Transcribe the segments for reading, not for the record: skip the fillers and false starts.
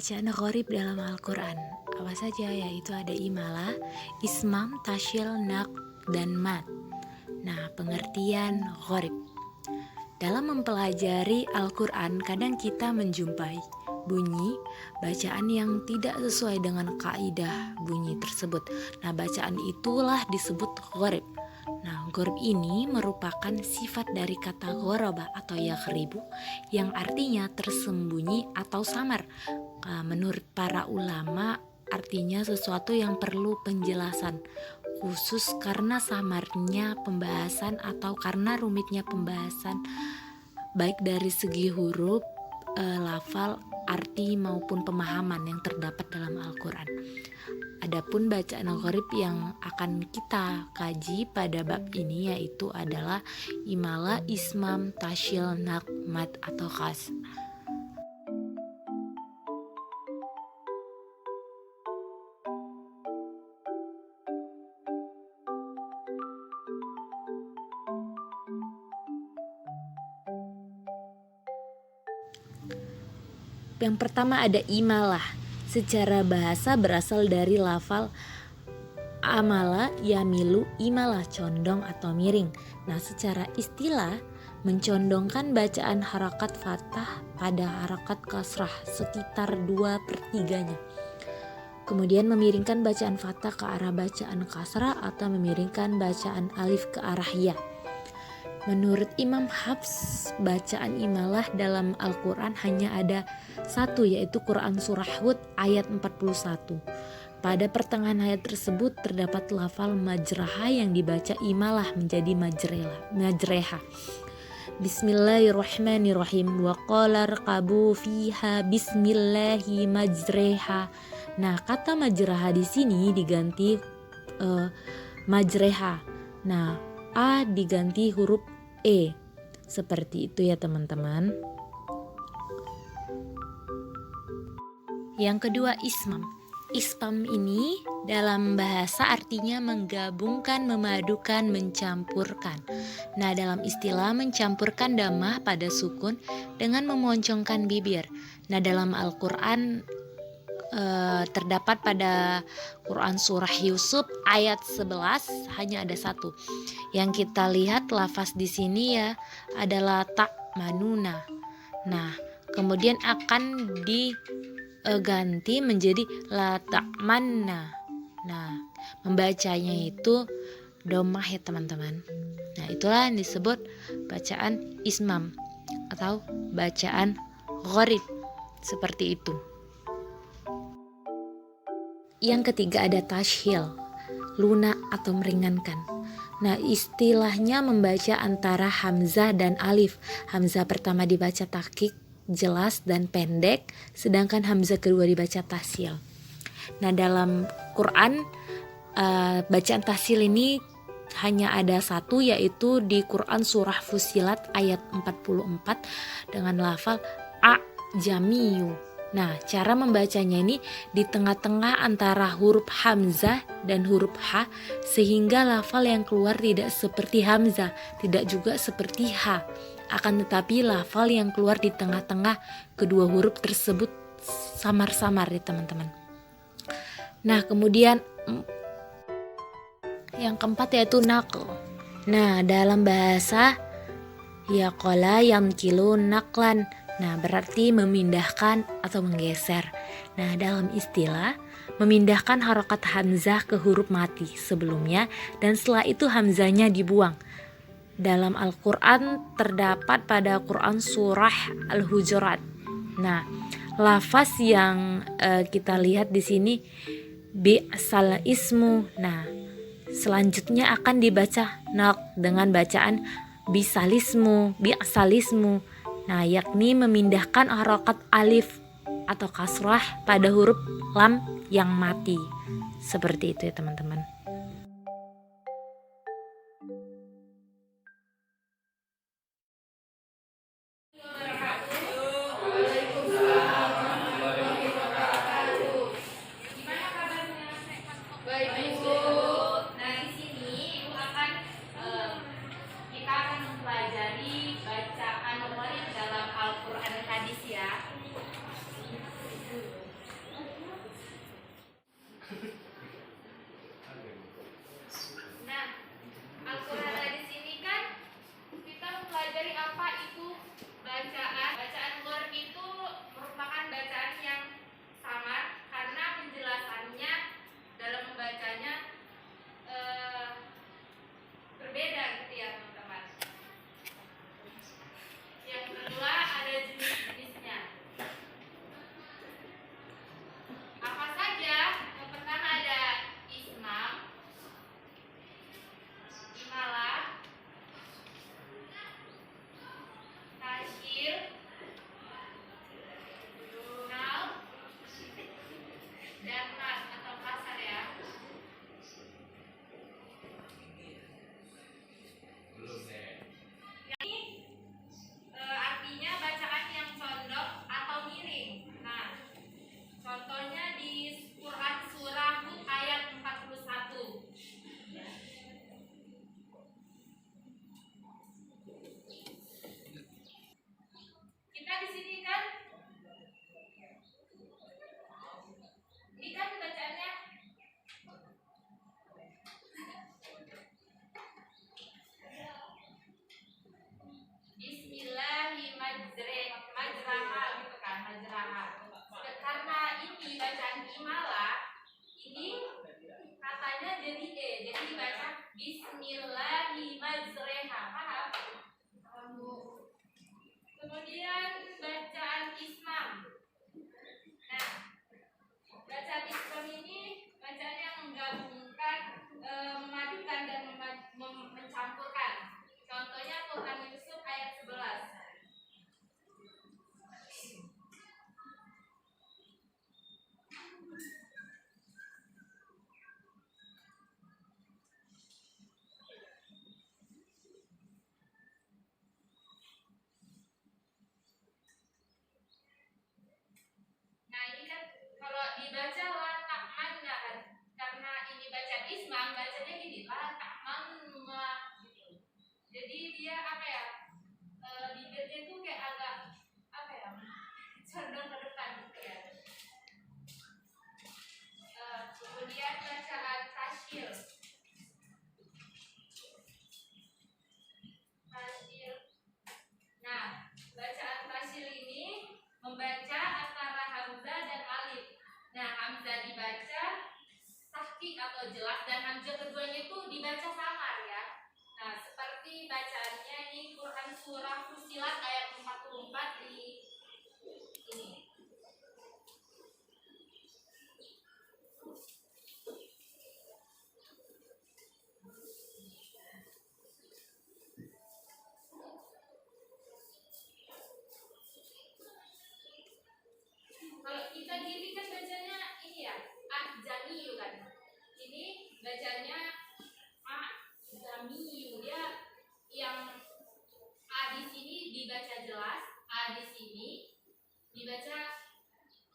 Bacaan gharib dalam Al-Quran apa saja, yaitu ada imalah, ismam, tasyil, naqd, dan mat. Nah, pengertian gharib. Dalam mempelajari Al-Quran, kadang kita menjumpai bunyi bacaan yang tidak sesuai dengan kaidah bunyi tersebut. Nah, bacaan itulah disebut gharib. Nah, gharib ini merupakan sifat dari kata gharaba atau yaghribu yang artinya tersembunyi atau samar. Menurut para ulama, artinya sesuatu yang perlu penjelasan khusus karena samarnya pembahasan atau karena rumitnya pembahasan, baik dari segi huruf, lafal, arti maupun pemahaman yang terdapat dalam Al-Quran. Adapun bacaan gharib yang akan kita kaji pada bab ini yaitu adalah imalah, ismam, tasyil, naqd, mat atau khas. Yang pertama ada imalah. Secara bahasa berasal dari lafal amala yamilu, imalah condong atau miring. Nah, secara istilah mencondongkan bacaan harakat fathah pada harakat kasrah sekitar 2/3-nya. Kemudian memiringkan bacaan fathah ke arah bacaan kasrah atau memiringkan bacaan alif ke arah ya. Menurut Imam Hafs, bacaan imalah dalam Al-Quran hanya ada satu, yaitu Quran Surah Hud ayat 41. Pada pertengahan ayat tersebut terdapat lafal majraha yang dibaca imalah menjadi majreha. Bismillahirrahmanirrahim. Wa qala rqabu fiha bismillahi majreha. Nah, kata majraha di sini diganti majreha. Nah, A diganti huruf E. Seperti itu ya teman-teman. Yang kedua ismam. Ismam ini dalam bahasa artinya menggabungkan, memadukan, mencampurkan. Nah, dalam istilah mencampurkan dhammah pada sukun dengan memoncongkan bibir. Nah, dalam Al-Quran terdapat pada Quran Surah Yusuf ayat 11 hanya ada satu. Yang kita lihat lafaz di sini ya adalah tak manuna. Nah, kemudian akan diganti menjadi la ta'manna. Nah, membacanya itu dhammah ya teman-teman. Nah, itulah yang disebut bacaan ismam atau bacaan gharib, seperti itu. Yang ketiga ada tasyil, lunak atau meringankan. Nah, istilahnya membaca antara hamzah dan alif. Hamzah pertama dibaca tahqiq, jelas dan pendek, sedangkan hamzah kedua dibaca tasyil. Nah, dalam Quran bacaan tasyil ini hanya ada satu, yaitu di Quran Surah Fussilat ayat 44 dengan lafal a jamiyu. Nah, cara membacanya ini di tengah-tengah antara huruf hamzah dan huruf ha, sehingga lafal yang keluar tidak seperti hamzah, tidak juga seperti ha. Akan tetapi lafal yang keluar di tengah-tengah kedua huruf tersebut samar-samar ya teman-teman. Nah, kemudian yang keempat yaitu naql. Nah, dalam bahasa yaqala yamkilu naqlan. Nah, berarti memindahkan atau menggeser. Nah, dalam istilah memindahkan harokat hamzah ke huruf mati sebelumnya dan setelah itu hamzahnya dibuang. Dalam Al-Quran terdapat pada Quran Surah Al-Hujurat. Nah, lafaz yang kita lihat di sini bi'sal ismu. Nah, selanjutnya akan dibaca naqd dengan bacaan bisalismu, bi'salismu. Nah, yakni memindahkan harokat alif atau kasrah pada huruf lam yang mati. Seperti itu ya teman-teman. dan mat atau kasar ya. Ini artinya bacaan yang condong atau miring. Nah, contohnya di Quran surah Hud ayat 41. Kita di sini kan, ini kan bacaannya Bismillahirrahmanirrahim gitu kan, majraha. Karena ini bacaan imalah, ini katanya jadi jadi dibaca Bismillahirrahmanirrahim. Paham? Kemudian bacaan ismam. Nah, bacaan ismam ini bacaan yang menggabungkan, memadukan dan mencampurkan. Contohnya Quran Yusuf ayat 11. Nah, ini kan kalau dibaca la ta'manna kan, karena ini baca ismam, bacanya gini la ta'manna gitu. Jadi dia apa ya? Bibirnya tuh kayak agak apa ya? Condong ke depan gitu ya. Kemudian bacaan tasyil. Nah, bacaan tasyil ini membaca antara hamzah dan alif. Nah, hamzah dibaca tahqiq atau jelas dan hamzah keduanya itu dibaca samar ya. Nah, seperti bacaannya di Quran surah Fussilat ayat 44 di ini. Kalau kita gini kan bacanya ini ya, ahjamiyu kan. Ini bacanya ahjamiyu, dia yang a di sini dibaca jelas, a di sini dibaca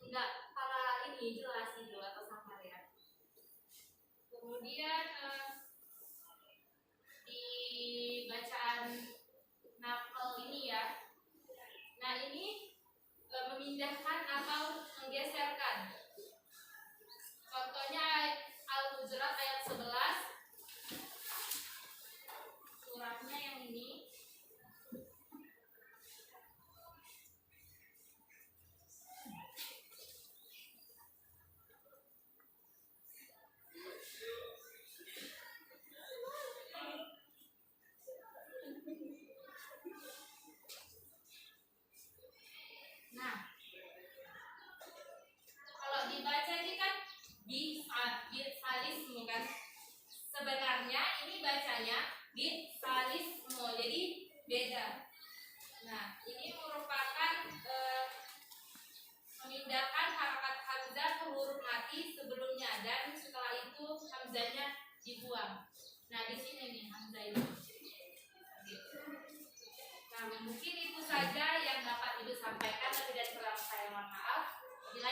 enggak kepala ini jelas itu atau samar ya. Kemudian di bacaan nafal ini ya. Nah, ini memindahkan atau menggeserkan. Contohnya Al-Hujurat ayat 11. Surahnya yang ini. Nah, kalau dibaca ini kan bisalismu kan. Sebenarnya ini bacanya bisalismu, jadi beda. Nah, ini merupakan memindahkan harakat hamzah ke huruf mati sebelumnya dan setelah itu hamzahnya dibuang. Nah, di sini nih hamzah ini. Nah, mungkin itu saja yang dapat Ibu sampaikan. Lebih dan kurang saya mohon maaf. Bila